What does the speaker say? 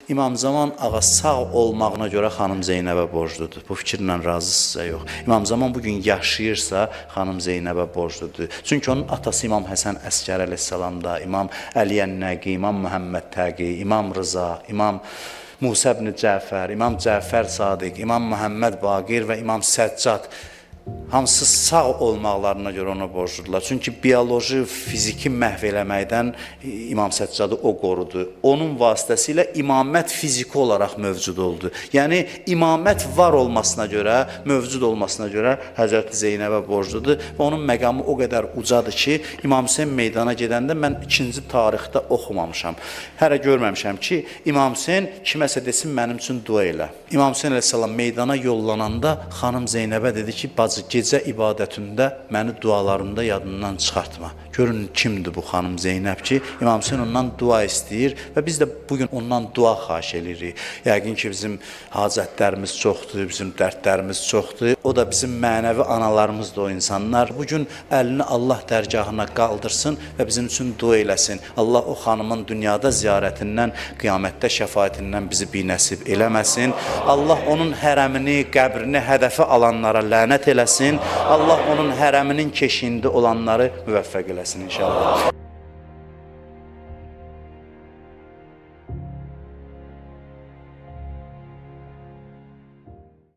İmam Zaman ağa sağ olmağına görə xanım Zeynəbə borcludur. Bu fikirlə razısınızsa yox. İmam Zaman bugün yaşayırsa xanım Zeynəbə borcludur. Çünki onun atası İmam Həsən Əskər əleyhissalam da, İmam Əli Ən-Nəqi, İmam Məhəmməd Təqi, İmam Rıza, İmam Musa ibn Cəfər, İmam Cəfər Sadiq, İmam Məhəmməd Baqir və İmam Səccad hamısı sağ olmaqlarına görə ona borcludular. Çünki bioloji, fiziki məhv eləməkdən İmam Səccadı o qorudu. Onun vasitəsilə imamət fiziki olaraq mövcud oldu. Yəni imamət var olmasına görə, mövcud olmasına görə Həzrəti Zeynəbə borcludur və onun məqamı o qədər ucadır ki, İmam Hüseyn meydana gedəndə mən ikinci tarixdə oxumamışam. Hələ görməmişəm ki, İmam Hüseyn kiməsə desin mənim üçün dua elə. İmam Hüseyn əleyhissalam meydana yollananda xanım Zeynəbə dedi ki, bacı gecə ibadətində məni dualarında yadından çıxartma. Görün kimdir bu xanım Zeynəb ki, İmam Hüseyn ondan dua istəyir və biz də bugün ondan dua xahiş edirik. Yəqin ki, bizim hacətlərimiz çoxdur, bizim dərdlərimiz çoxdur. O da bizim mənəvi analarımızdır o insanlar. Bugün əlini Allah dərgahına qaldırsın və bizim üçün dua eləsin. Allah o xanımın dünyada ziyarətindən, qiyamətdə şəfaətindən bizi binəsib eləməsin. Allah onun hərəmini, qəbrini hədəfə alanlara lənət eləsin. Allah onun hərəminin keşiyində olanları müvəffəq eləsin inşallah.